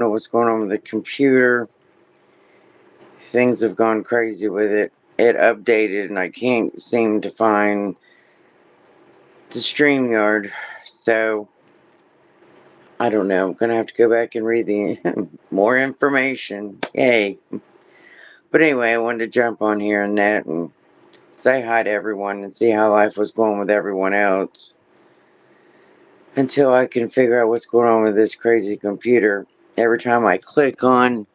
know what's going on with the computer. Things have gone crazy with it. It updated and I can't seem to find the StreamYard. So, I don't know. I'm going to have to go back and read the more information. Yay. But anyway, I wanted to jump on here and that and say hi to everyone and see how life was going with everyone else until I can figure out what's going on with this crazy computer. Every time I click on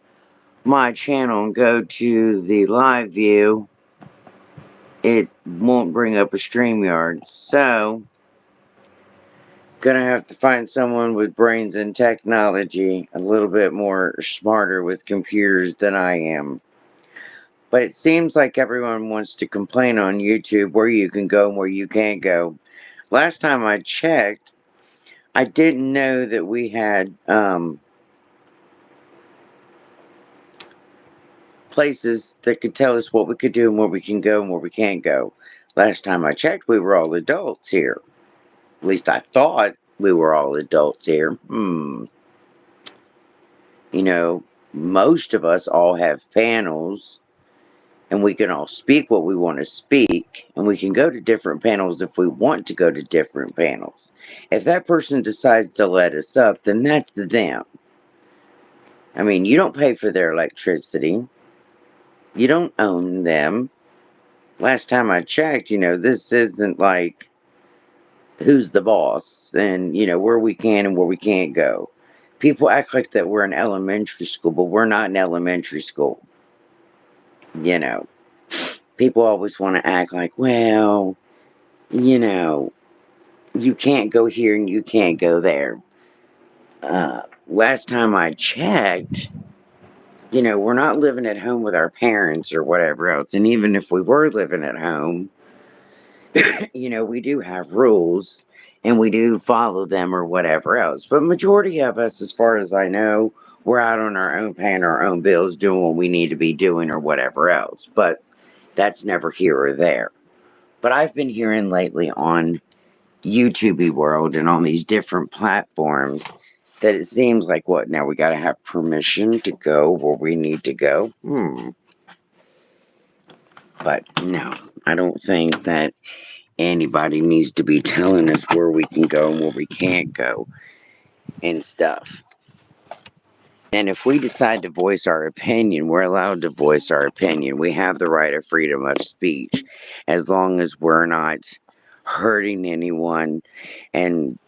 my channel and go to the live view, it won't bring up a StreamYard. So, gonna have to find someone with brains and technology a little bit more smarter with computers than I am. But it seems like everyone wants to complain on YouTube where you can go and where you can't go. Last time I checked, I didn't know that we had places that could tell us what we could do and where we can go and where we can't go. Last time I checked, we were all adults here. At least I thought we were all adults here. You know, most of us all have panels and we can all speak what we want to speak and we can go to different panels if we want to go to different panels. If that person decides to let us up, then that's them. I mean, you don't pay for their electricity. You don't own them. Last time I checked, this isn't like who's the boss and, where we can and where we can't go. People act like that we're in elementary school, but we're not in elementary school. You know, people always want to act like, well, you know, you can't go here and you can't go there. Last time I checked, we're not living at home with our parents or whatever else. And even if we were living at home, we do have rules and we do follow them or whatever else. But majority of us, as far as I know, we're out on our own, paying our own bills, doing what we need to be doing or whatever else. But that's never here or there. But I've been hearing lately on YouTube world and on these different platforms that it seems like what now we got to have permission to go where we need to go. But no, I don't think that anybody needs to be telling us where we can go and where we can't go and stuff. And if we decide to voice our opinion, we're allowed to voice our opinion. We have the right of freedom of speech as long as we're not hurting anyone. And,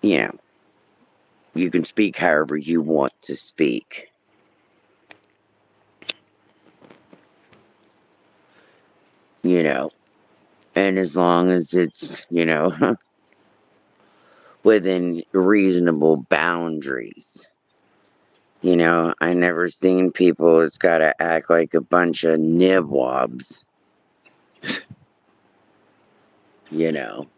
you know, you can speak however you want to speak. And as long as it's, within reasonable boundaries. I never seen people that's gotta act like a bunch of nibwobs, you know.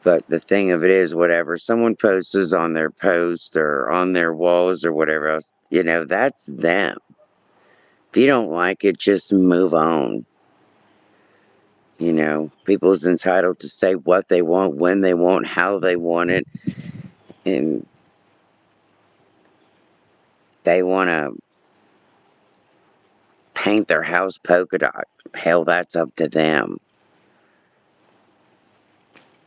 But the thing of it is, whatever someone posts on their post or on their walls or whatever else, that's them. If you don't like it, just move on. People's entitled to say what they want, when they want, how they want it, and they want to paint their house polka dot. Hell, that's up to them.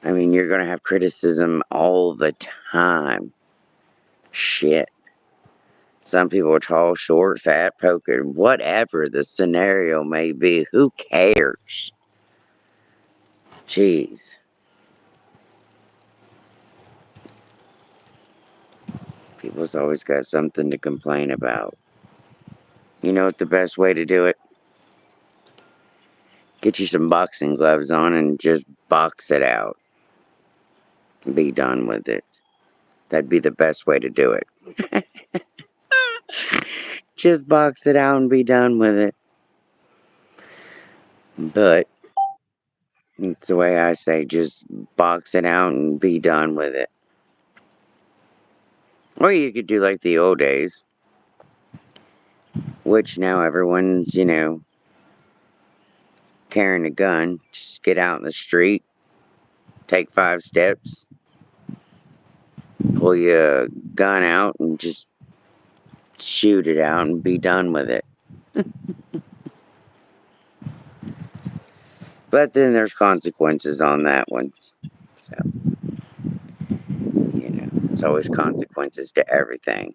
I mean, you're going to have criticism all the time. Shit. Some people are tall, short, fat, polka, whatever the scenario may be. Who cares? Jeez. People's always got something to complain about. You know what the best way to do it? Get you some boxing gloves on and just box it out. Be done with it. That'd be the best way to do it. Just box it out and be done with it. But it's the way I say, just box it out and be done with it. Or you could do like the old days, which now everyone's, carrying a gun. Just get out in the street, take 5 steps, pull your gun out and just shoot it out and be done with it. But then there's consequences on that one. So, it's always consequences to everything.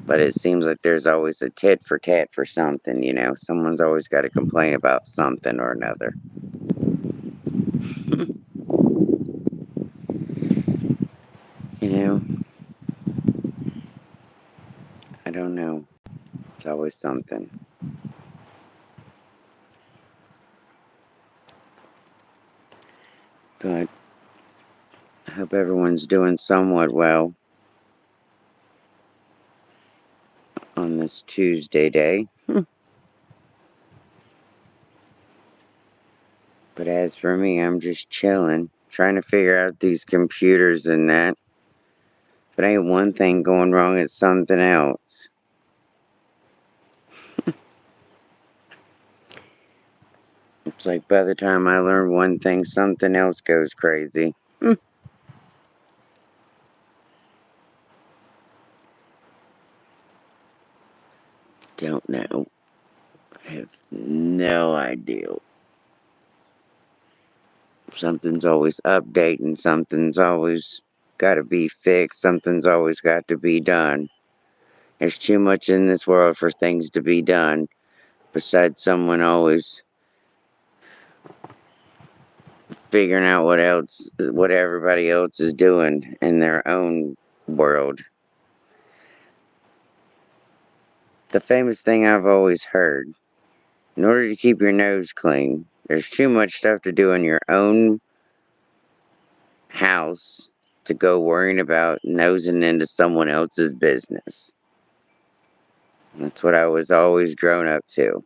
But it seems like there's always a tit for tat for something, Someone's always got to complain about something or another. I don't know. It's always something. But I hope everyone's doing somewhat well on this Tuesday day. But as for me, I'm just chilling, trying to figure out these computers and that. If it ain't one thing going wrong, it's something else. It's like by the time I learn one thing, something else goes crazy. Don't know. I have no idea. Something's always updating, something's always got to be fixed, something's always got to be done. There's too much in this world for things to be done, besides someone always figuring out what everybody else is doing in their own world. The famous thing I've always heard, in order to keep your nose clean, there's too much stuff to do in your own house to go worrying about nosing into someone else's business. That's what I was always grown up to.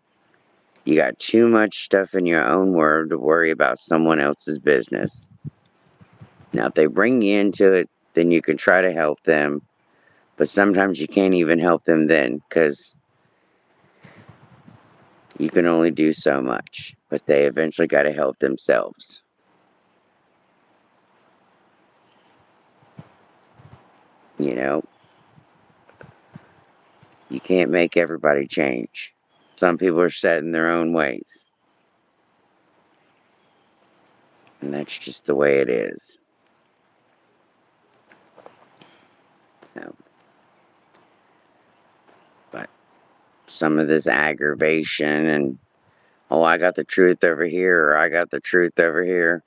You got too much stuff in your own world to worry about someone else's business. Now, if they bring you into it, then you can try to help them. But sometimes you can't even help them then, because you can only do so much. But they eventually got to help themselves. You know, you can't make everybody change. Some people are set in their own ways. And that's just the way it is. So, but some of this aggravation and, oh, I got the truth over here, or I got the truth over here.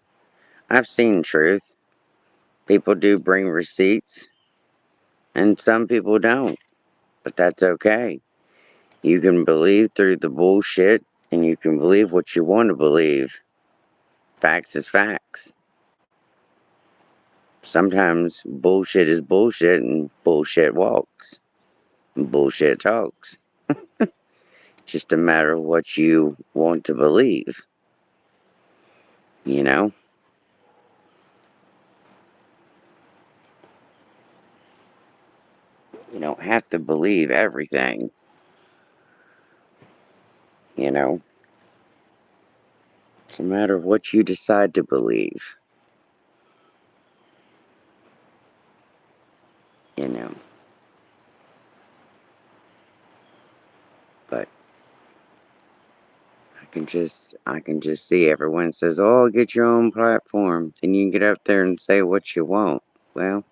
I've seen truth. People do bring receipts, and some people don't. But that's okay. You can believe through the bullshit, and you can believe what you want to believe. Facts is facts. Sometimes bullshit is bullshit, and bullshit walks. And bullshit talks. Just a matter of what you want to believe. You know? You don't have to believe everything. You know? It's a matter of what you decide to believe. You know? But I can just see everyone says, "Oh, get your own platform, and you can get up there and say what you want." Well,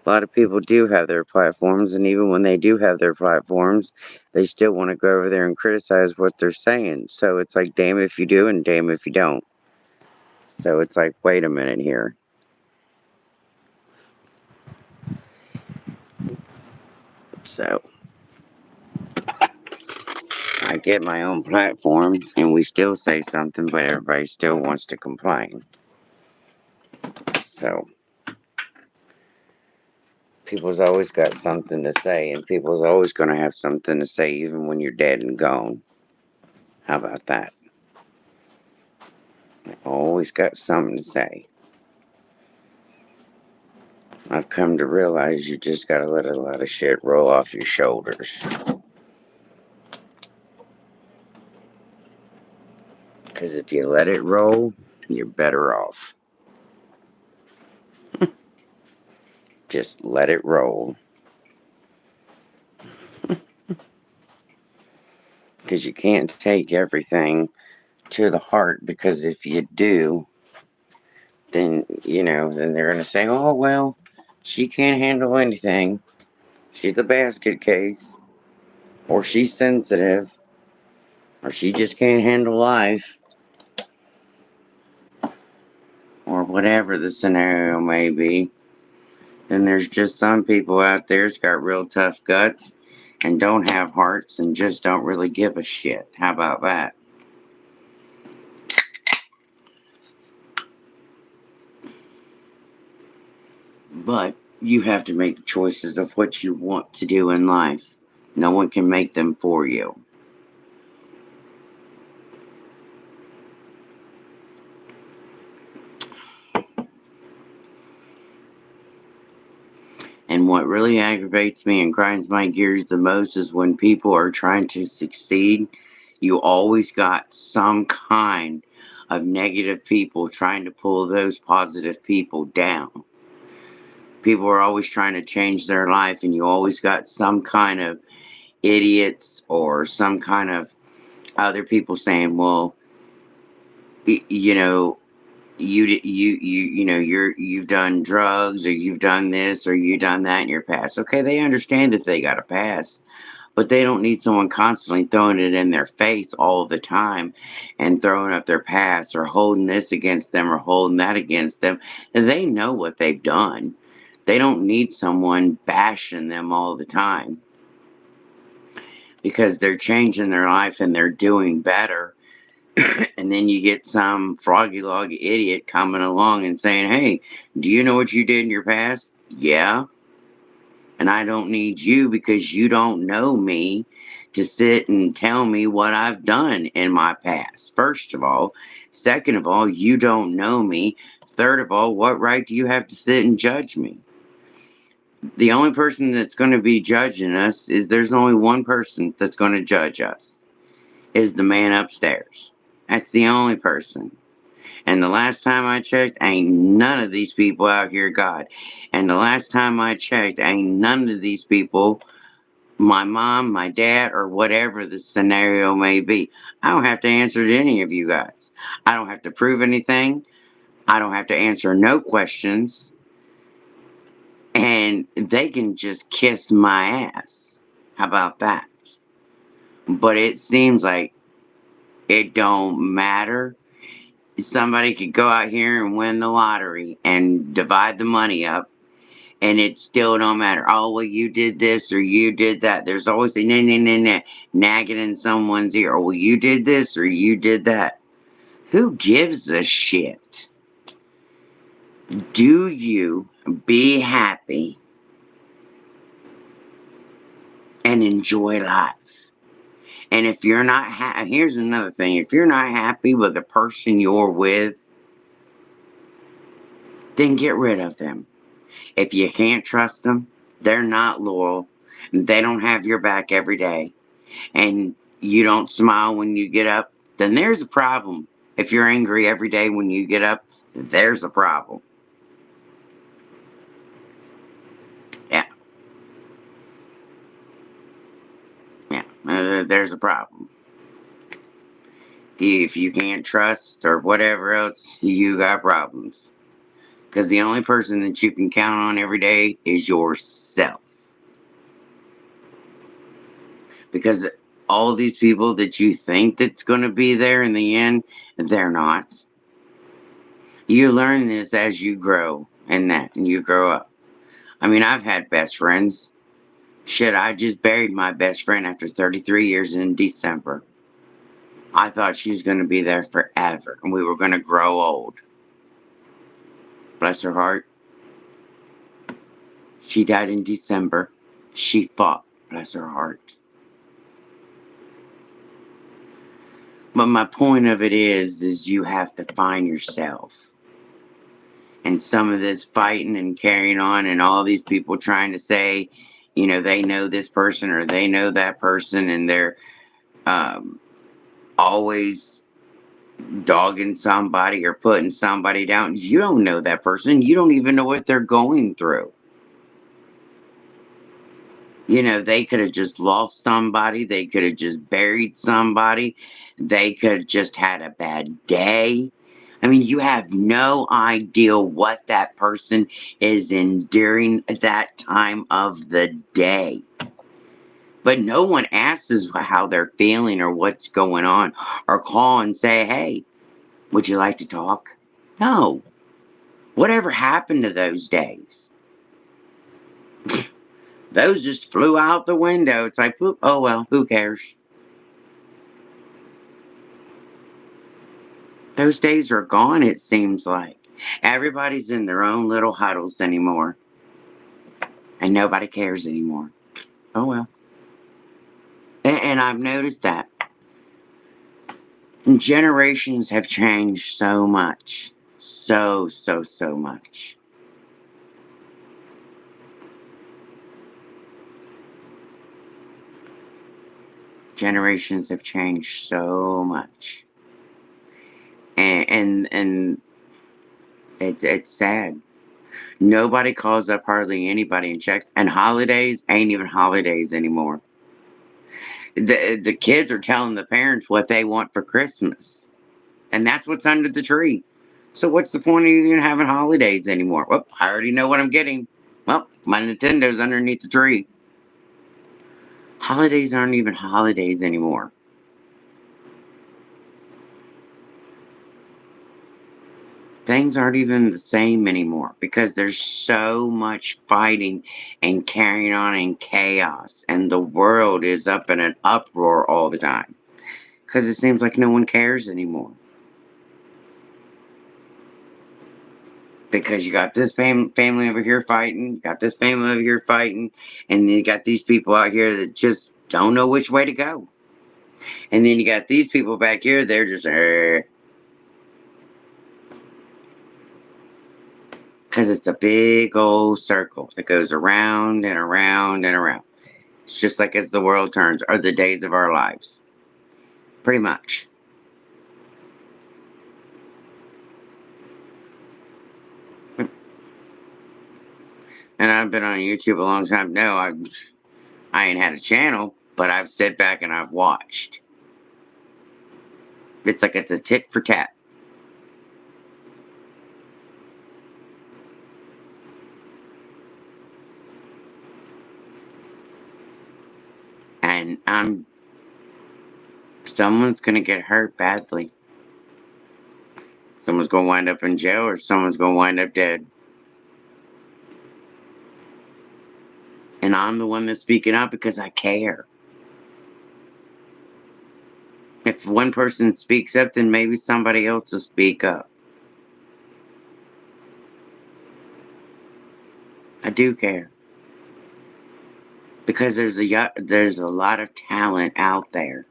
a lot of people do have their platforms, and even when they do have their platforms, they still want to go over there and criticize what they're saying. So it's like, damn if you do, and damn if you don't. So it's like, wait a minute here. So I get my own platform, and we still say something, but everybody still wants to complain. So people's always got something to say, and people's always going to have something to say even when you're dead and gone. How about that? They always got something to say. I've come to realize you just got to let a lot of shit roll off your shoulders. Because if you let it roll, you're better off. Just let it roll. Because you can't take everything to the heart, because if you do, then, then they're going to say, oh, well, she can't handle anything. She's a basket case. Or she's sensitive. Or she just can't handle life. Or whatever the scenario may be. Then there's just some people out there that's got real tough guts and don't have hearts and just don't really give a shit. How about that? But you have to make the choices of what you want to do in life. No one can make them for you. And what really aggravates me and grinds my gears the most is when people are trying to succeed, you always got some kind of negative people trying to pull those positive people down. People are always trying to change their life, and you always got some kind of idiots or some kind of other people saying, well, you know, you've done drugs, or you've done this, or you've done that in your past. Okay, they understand that they got a past, but they don't need someone constantly throwing it in their face all the time and throwing up their past or holding this against them or holding that against them. And they know what they've done. They don't need someone bashing them all the time, because they're changing their life and they're doing better. And then you get some froggy log idiot coming along and saying, hey, do you know what you did in your past? Yeah. And I don't need you, because you don't know me, to sit and tell me what I've done in my past. First of all. Second of all, you don't know me. Third of all, what right do you have to sit and judge me? The only person that's going to be judging us is, there's only one person that's going to judge us, is the man upstairs. That's the only person. And the last time I checked, ain't none of these people out here God. And the last time I checked, ain't none of these people my mom, my dad, or whatever the scenario may be. I don't have to answer to any of you guys. I don't have to prove anything. I don't have to answer no questions. And they can just kiss my ass. How about that? But it seems like it don't matter. Somebody could go out here and win the lottery and divide the money up, and it still don't matter. Oh, well, you did this or you did that. There's always a nah, nah, nah, nah, nagging in someone's ear. Oh, well, you did this or you did that. Who gives a shit? Do you be happy and enjoy life? And if you're not here's another thing. If you're not happy with the person you're with, then get rid of them. If you can't trust them, they're not loyal. They don't have your back every day. And you don't smile when you get up, then there's a problem. If you're angry every day when you get up, there's a problem. Yeah, yeah, there's a problem. If you can't trust or whatever else, you got problems. Because the only person that you can count on every day is yourself. Because all these people that you think that's going to be there in the end, they're not. You learn this as you grow and you grow up. I mean, I've had best friends. Shit, I just buried my best friend after 33 years in December. I thought she was going to be there forever and we were going to grow old. Bless her heart. She died in December. She fought. Bless her heart. But my point of it is you have to find yourself. And some of this fighting and carrying on, and all these people trying to say, they know this person or they know that person, and they're um, always dogging somebody or putting somebody down. You don't know that person. You don't even know what they're going through. They could have just lost somebody. They could have just buried somebody. They could have just had a bad day. I mean, you have no idea what that person is enduring at that time of the day. But no one asks us how they're feeling or what's going on, or call and say, hey, would you like to talk? No. Whatever happened to those days? Those just flew out the window. It's like, "Whoop, oh well, who cares?" Those days are gone, it seems like. Everybody's in their own little huddles anymore, and nobody cares anymore. Oh well. And I've noticed that generations have changed so much. So, so, so much. Generations have changed so much. And it's sad. Nobody calls up hardly anybody and checks. And holidays ain't even holidays anymore. The kids are telling the parents what they want for Christmas, and that's what's under the tree. So what's the point of even having holidays anymore? Well, I already know what I'm getting. Well, my Nintendo's underneath the tree. Holidays aren't even holidays anymore. Things aren't even the same anymore because there's so much fighting and carrying on in chaos, and the world is up in an uproar all the time because it seems like no one cares anymore. Because you got this family over here fighting, you got this family over here fighting, and then you got these people out here that just don't know which way to go. And then you got these people back here, they're just, because it's a big old circle that goes around and around and around. It's just like as the world turns, or the days of our lives, pretty much. And I've been on YouTube a long time. No, I ain't had a channel, but I've sat back and I've watched. It's like it's a tit for tat. And someone's gonna get hurt badly. Someone's gonna wind up in jail or someone's gonna wind up dead. And I'm the one that's speaking up because I care. If one person speaks up, then maybe somebody else will speak up. I do care because there's a lot of talent out there.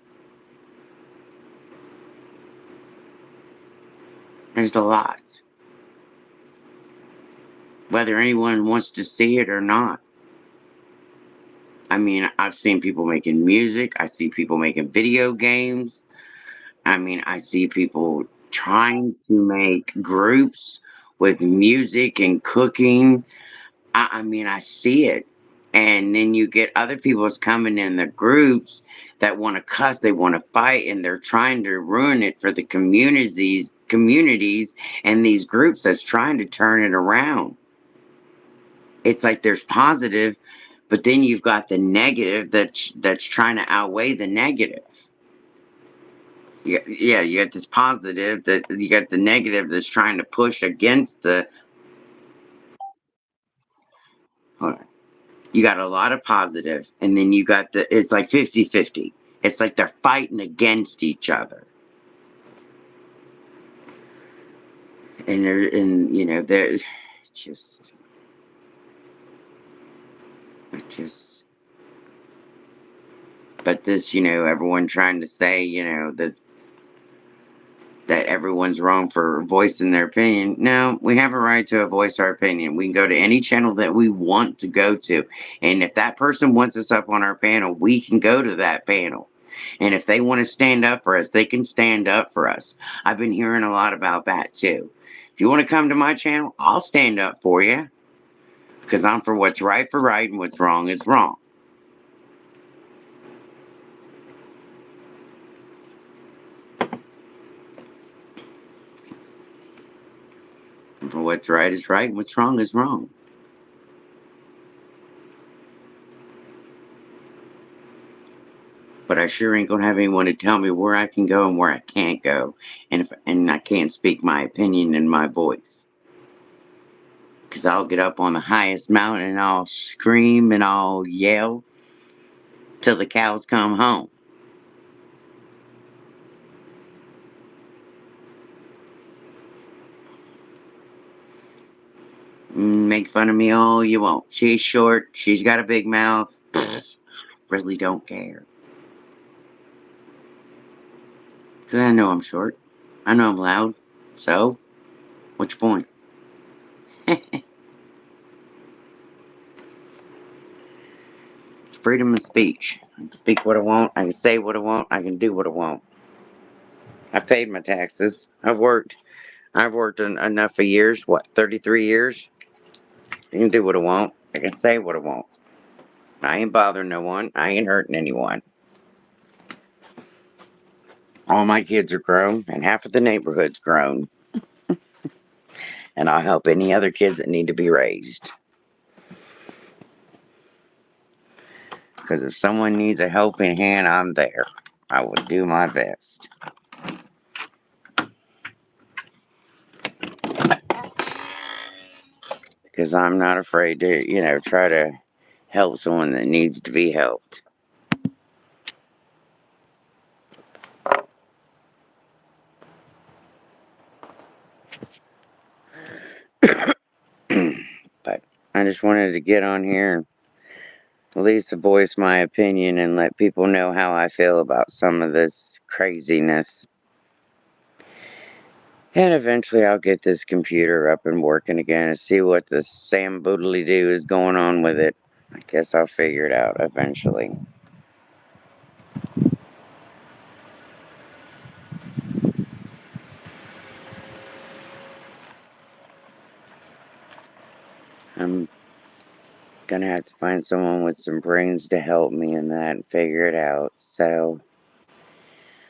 There's a lot, whether anyone wants to see it or not. I mean, I've seen people making music. I see people making video games. I mean, I see people trying to make groups with music and cooking. I mean, I see it. And then you get other people that's coming in the groups that want to cuss, they want to fight, and they're trying to ruin it for the communities and these groups that's trying to turn it around. It's like there's positive, but then you've got the negative that's trying to outweigh the negative. Yeah, you got this positive that you got the negative that's trying to push against the. Hold on. You got a lot of positive, and then you got it's like 50-50. It's like they're fighting against each other. They're just just but this, everyone trying to say, that everyone's wrong for voicing their opinion. No, we have a right to voice our opinion. We can go to any channel that we want to go to. And if that person wants us up on our panel, we can go to that panel. And if they want to stand up for us, they can stand up for us. I've been hearing a lot about that too. If you want to come to my channel, I'll stand up for you because I'm for what's right for right and what's wrong is wrong. what's right is right and what's wrong is wrong. But I sure ain't gonna have anyone to tell me where I can go and where I can't go, and I can't speak my opinion in my voice. Cause I'll get up on the highest mountain and I'll scream and I'll yell till the cows come home. Make fun of me all you want. She's short. She's got a big mouth. Really don't care. Cause I know I'm short. I know I'm loud. So, what's your point? It's freedom of speech. I can speak what I want. I can say what I want. I can do what I want. I've paid my taxes. I've worked. I've worked enough of years. What, 33 years? I can do what I want. I can say what I want. I ain't bothering no one. I ain't hurting anyone. All my kids are grown, and half of the neighborhood's grown. And I'll help any other kids that need to be raised. Because if someone needs a helping hand, I'm there. I will do my best. Because I'm not afraid to, try to help someone that needs to be helped. But I just wanted to get on here and at least voice my opinion and let people know how I feel about some of this craziness. And eventually I'll get this computer up and working again and see what the Sam Boodly Doo is going on with it. I guess I'll figure it out eventually. I'm gonna have to find someone with some brains to help me in that and figure it out. So,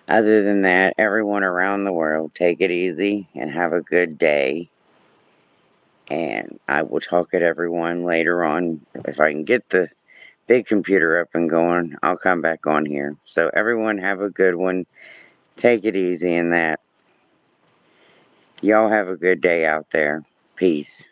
other than that, everyone around the world, take it easy and have a good day. And I will talk at everyone later on. If I can get the big computer up and going, I'll come back on here. So, everyone, have a good one. Take it easy in that. Y'all have a good day out there. Peace.